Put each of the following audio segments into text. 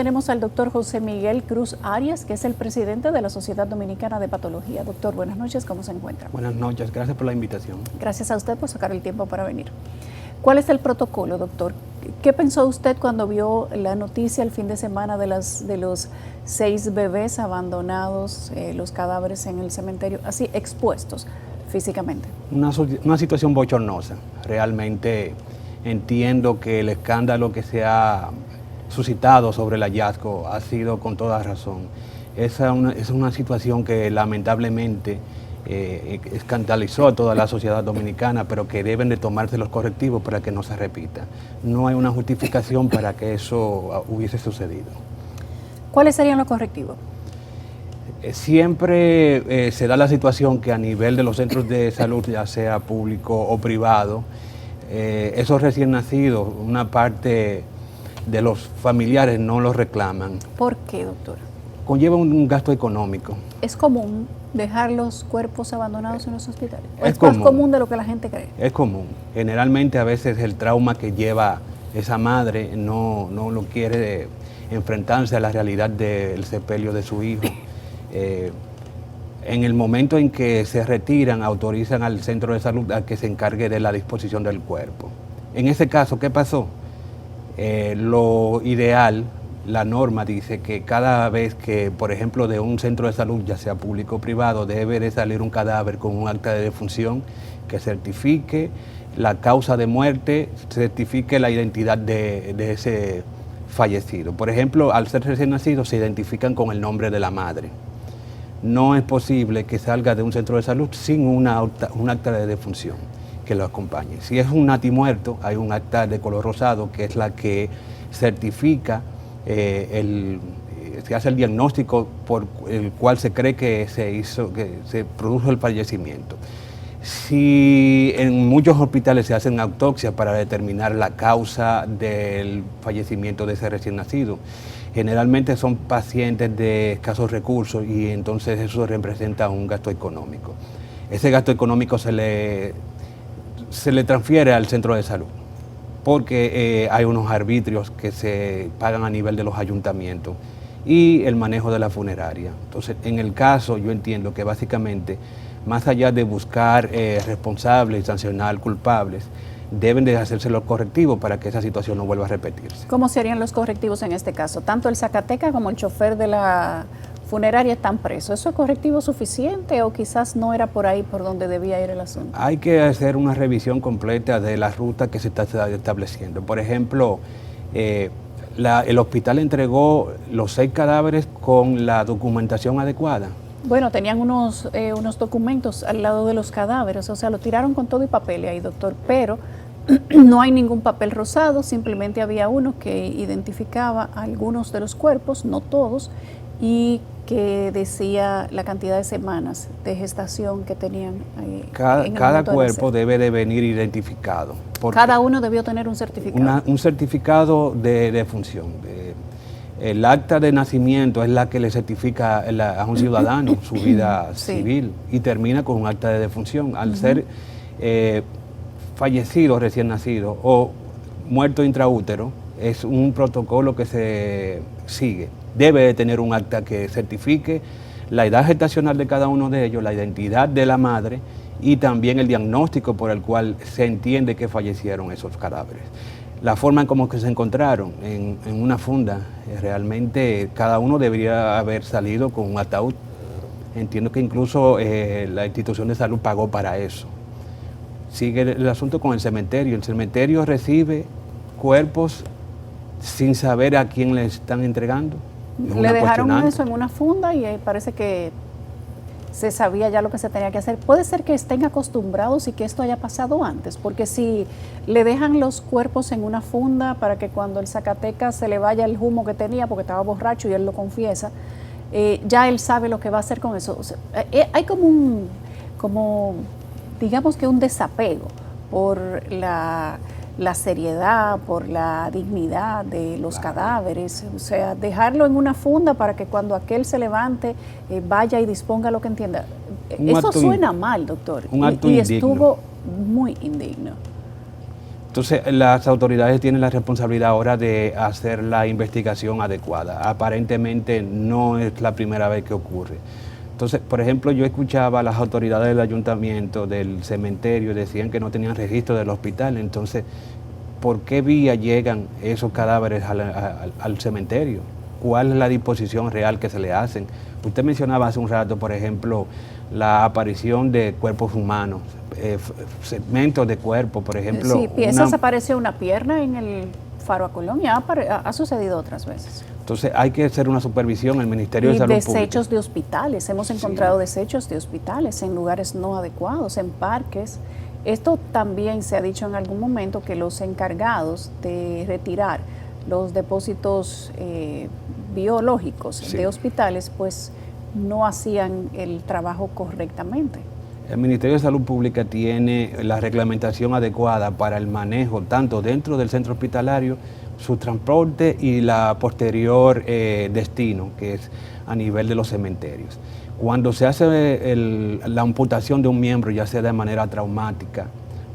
Tenemos al doctor José Miguel Cruz Arias, que es el presidente de la Sociedad Dominicana de Patología. Doctor, buenas noches, ¿cómo se encuentra? Buenas noches, gracias por la invitación. Gracias a usted por sacar el tiempo para venir. ¿Cuál es el protocolo, doctor? ¿Qué pensó usted cuando vio la noticia el fin de semana de los 6 bebés abandonados, los cadáveres en el cementerio, así expuestos físicamente? Una situación bochornosa. Realmente entiendo que el escándalo que se ha suscitado sobre el hallazgo ha sido con toda razón. Es una situación que lamentablemente escandalizó a toda la sociedad dominicana, pero que deben de tomarse los correctivos para que no se repita. No hay una justificación para que eso hubiese sucedido. ¿Cuáles serían los correctivos? Siempre se da la situación que a nivel de los centros de salud, ya sea público o privado, esos recién nacidos, una parte de los familiares no los reclaman. ¿Por qué, doctor? Conlleva un gasto económico. ¿Es común dejar los cuerpos abandonados en los hospitales? Es más común de lo que la gente cree? Es común. Generalmente a veces el trauma que lleva esa madre no lo quiere enfrentarse a la realidad del sepelio de su hijo. En el momento en que se retiran, autorizan al centro de salud a que se encargue de la disposición del cuerpo. En ese caso, ¿qué pasó? Lo ideal, la norma dice que cada vez que, por ejemplo, de un centro de salud, ya sea público o privado, debe de salir un cadáver con un acta de defunción que certifique la causa de muerte, certifique la identidad de ese fallecido. Por ejemplo, al ser recién nacido se identifican con el nombre de la madre. No es posible que salga de un centro de salud sin un acta de defunción que lo acompañe. Si es un natimuerto, hay un acta de color rosado que es la que certifica se hace el diagnóstico por el cual se cree que se produjo el fallecimiento. Si en muchos hospitales se hacen autopsias para determinar la causa del fallecimiento de ese recién nacido, generalmente son pacientes de escasos recursos y entonces eso representa un gasto económico. Ese gasto económico se le transfiere al centro de salud, porque hay unos arbitrios que se pagan a nivel de los ayuntamientos y el manejo de la funeraria. Entonces, en el caso, yo entiendo que básicamente, más allá de buscar responsables y sancionar culpables, deben de hacerse los correctivos para que esa situación no vuelva a repetirse. ¿Cómo serían los correctivos en este caso? Tanto el Zacatecas como el chofer de la funeraria están presos. ¿Eso es correctivo suficiente o quizás no era por ahí por donde debía ir el asunto? Hay que hacer una revisión completa de la ruta que se está estableciendo. Por ejemplo, el hospital entregó los 6 cadáveres con la documentación adecuada. Bueno, tenían unos documentos al lado de los cadáveres, o sea, lo tiraron con todo y papel ahí, doctor, pero no hay ningún papel rosado, simplemente había uno que identificaba algunos de los cuerpos, no todos, y que decía la cantidad de semanas de gestación que tenían. Cada cuerpo debe de venir identificado. Cada uno debió tener un certificado. Un certificado de defunción. El acta de nacimiento es la que le certifica a un ciudadano su vida civil y termina con un acta de defunción. Al ser fallecido recién nacido o muerto intraútero, es un protocolo que se sigue. Debe de tener un acta que certifique la edad gestacional de cada uno de ellos, la identidad de la madre y también el diagnóstico por el cual se entiende que fallecieron esos cadáveres. La forma en cómo que se encontraron en una funda, realmente cada uno debería haber salido con un ataúd. Entiendo que incluso la institución de salud pagó para eso. Sigue el asunto con el cementerio. El cementerio recibe cuerpos sin saber a quién le están entregando. Le dejaron eso en una funda y parece que se sabía ya lo que se tenía que hacer. Puede ser que estén acostumbrados y que esto haya pasado antes, porque si le dejan los cuerpos en una funda para que cuando el Zacatecas se le vaya el humo que tenía, porque estaba borracho y él lo confiesa, ya él sabe lo que va a hacer con eso. O sea, hay como digamos que un desapego por la seriedad, por la dignidad de los cadáveres, o sea, dejarlo en una funda para que cuando aquel se levante vaya y disponga lo que entienda. Eso suena mal, doctor, y estuvo muy indigno. Entonces, las autoridades tienen la responsabilidad ahora de hacer la investigación adecuada. Aparentemente no es la primera vez que ocurre. Entonces, por ejemplo, yo escuchaba a las autoridades del ayuntamiento, del cementerio, decían que no tenían registro del hospital. Entonces, ¿por qué vía llegan esos cadáveres al cementerio? ¿Cuál es la disposición real que se le hacen? Usted mencionaba hace un rato, por ejemplo, la aparición de cuerpos humanos, segmentos de cuerpo, por ejemplo. Sí, piezas, apareció una pierna en el Faro a Colonia, ha sucedido otras veces. Entonces hay que hacer una supervisión, el Ministerio de Salud Pública. Y desechos de hospitales, hemos encontrado desechos de hospitales en lugares no adecuados, en parques. Esto también se ha dicho en algún momento que los encargados de retirar los depósitos biológicos de hospitales, pues no hacían el trabajo correctamente. El Ministerio de Salud Pública tiene la reglamentación adecuada para el manejo, tanto dentro del centro hospitalario, su transporte y la posterior destino, que es a nivel de los cementerios. Cuando se hace la amputación de un miembro, ya sea de manera traumática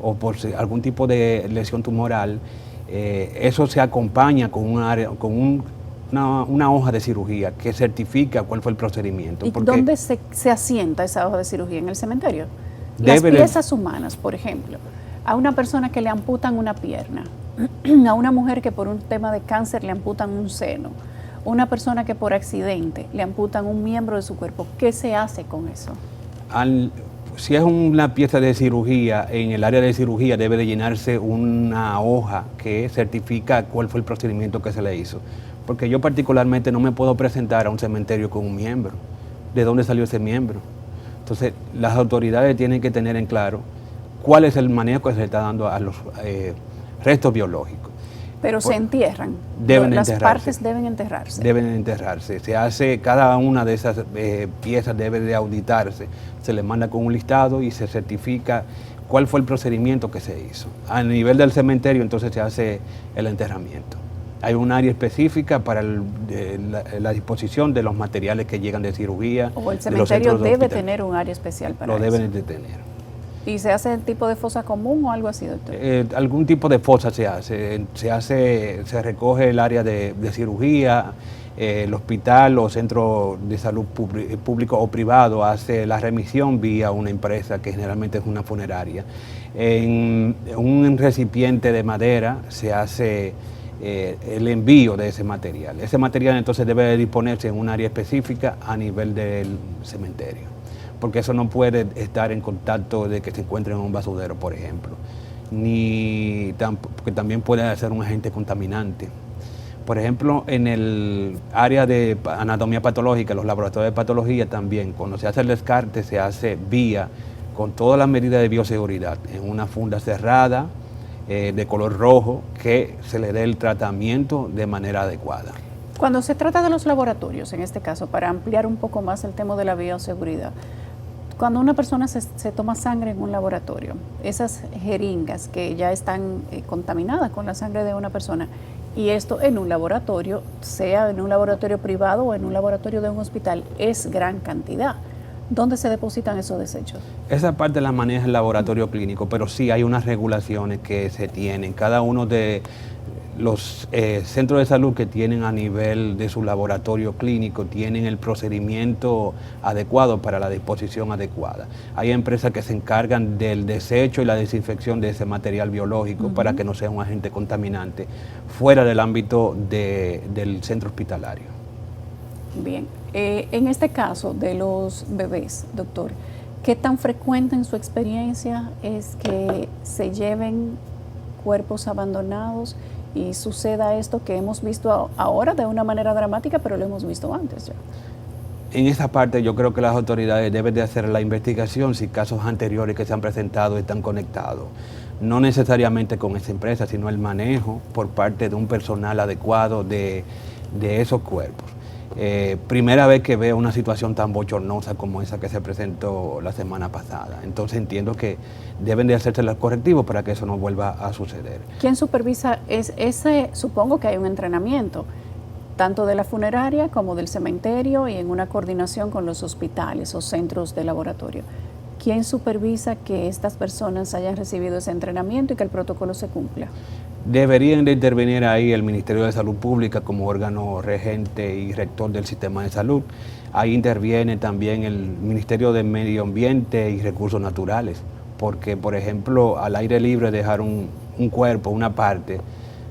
o por algún tipo de lesión tumoral, eso se acompaña con una hoja de cirugía que certifica cuál fue el procedimiento. ¿Y dónde se asienta esa hoja de cirugía? ¿En el cementerio? Las piezas humanas, por ejemplo, a una persona que le amputan una pierna, a una mujer que por un tema de cáncer le amputan un seno, una persona que por accidente le amputan un miembro de su cuerpo, ¿qué se hace con eso? Si es una pieza de cirugía, en el área de cirugía debe de llenarse una hoja que certifica cuál fue el procedimiento que se le hizo. Porque yo particularmente no me puedo presentar a un cementerio con un miembro. ¿De dónde salió ese miembro? Entonces, las autoridades tienen que tener en claro cuál es el manejo que se le está dando a los restos biológicos. Pero se entierran. Las partes deben enterrarse. Deben enterrarse. Se hace, cada una de esas piezas debe de auditarse. Se le manda con un listado y se certifica cuál fue el procedimiento que se hizo. A nivel del cementerio, entonces se hace el enterramiento. Hay un área específica para la disposición de los materiales que llegan de cirugía. O el cementerio debe tener un área especial para eso. Lo deben de tener. ¿Y se hace el tipo de fosa común o algo así, doctor? Algún tipo de fosa se hace. Se recoge el área de cirugía, el hospital o centro de salud público o privado hace la remisión vía una empresa que generalmente es una funeraria. En un recipiente de madera se hace el envío de ese material. Ese material entonces debe disponerse en un área específica a nivel del cementerio, porque eso no puede estar en contacto de que se encuentre en un basurero, por ejemplo, porque también puede ser un agente contaminante. Por ejemplo, en el área de anatomía patológica, los laboratorios de patología también, cuando se hace el descarte, se hace vía con todas las medidas de bioseguridad, en una funda cerrada, de color rojo, que se le dé el tratamiento de manera adecuada. Cuando se trata de los laboratorios, en este caso, para ampliar un poco más el tema de la bioseguridad, cuando una persona se toma sangre en un laboratorio, esas jeringas que ya están contaminadas con la sangre de una persona, y esto en un laboratorio, sea en un laboratorio privado o en un laboratorio de un hospital, es gran cantidad. ¿Dónde se depositan esos desechos? Esa parte la maneja el laboratorio clínico, pero sí hay unas regulaciones que se tienen. Cada uno de los centros de salud que tienen a nivel de su laboratorio clínico tienen el procedimiento adecuado para la disposición adecuada. Hay empresas que se encargan del desecho y la desinfección de ese material biológico para que no sea un agente contaminante fuera del ámbito del centro hospitalario. Bien, en este caso de los bebés, doctor, ¿qué tan frecuente en su experiencia es que se lleven cuerpos abandonados y suceda esto que hemos visto ahora de una manera dramática, pero lo hemos visto antes ya? En esa parte yo creo que las autoridades deben de hacer la investigación si casos anteriores que se han presentado están conectados. No necesariamente con esa empresa, sino el manejo por parte de un personal adecuado de esos cuerpos. Primera vez que veo una situación tan bochornosa como esa que se presentó la semana pasada. Entonces entiendo que deben de hacerse los correctivos para que eso no vuelva a suceder. ¿Quién supervisa ese? Supongo que hay un entrenamiento, tanto de la funeraria como del cementerio y en una coordinación con los hospitales o centros de laboratorio. ¿quién supervisa que estas personas hayan recibido ese entrenamiento y que el protocolo se cumpla? Deberían de intervenir ahí el Ministerio de Salud Pública como órgano regente y rector del sistema de salud. Ahí interviene también el Ministerio de Medio Ambiente y Recursos Naturales, porque, por ejemplo, al aire libre dejar un cuerpo, una parte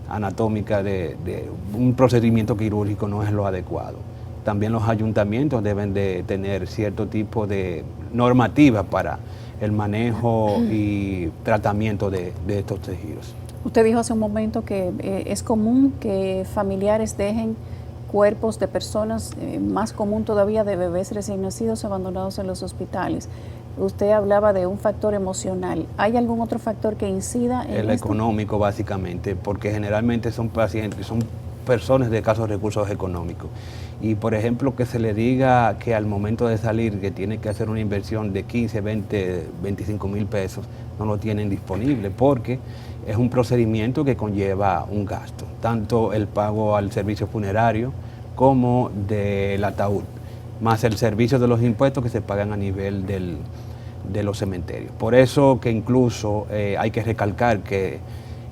anatómica de un procedimiento quirúrgico no es lo adecuado. También los ayuntamientos deben de tener cierto tipo de normativa para el manejo y tratamiento de estos tejidos. Usted dijo hace un momento que es común que familiares dejen cuerpos de personas, más común todavía de bebés recién nacidos abandonados en los hospitales. Usted hablaba de un factor emocional. ¿Hay algún otro factor que incida en el esto? Económico, básicamente, porque generalmente son pacientes, son personas de escasos recursos económicos. Y, por ejemplo, que se le diga que al momento de salir que tiene que hacer una inversión de 15, 20, 25 mil pesos, no lo tienen disponible, porque es un procedimiento que conlleva un gasto, tanto el pago al servicio funerario como del ataúd, más el servicio de los impuestos que se pagan a nivel de los cementerios. Por eso que incluso hay que recalcar que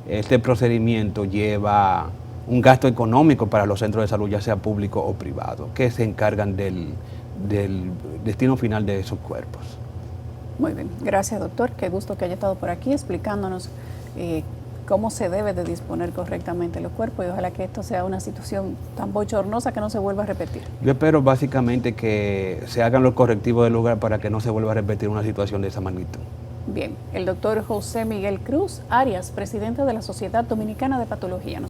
este procedimiento lleva un gasto económico para los centros de salud, ya sea público o privado, que se encargan del destino final de esos cuerpos. Muy bien, gracias doctor, qué gusto que haya estado por aquí explicándonos cómo se debe de disponer correctamente los cuerpos y ojalá que esto sea una situación tan bochornosa que no se vuelva a repetir. Yo espero básicamente que se hagan los correctivos del lugar para que no se vuelva a repetir una situación de esa magnitud. Bien, el doctor José Miguel Cruz Arias, presidente de la Sociedad Dominicana de Patología.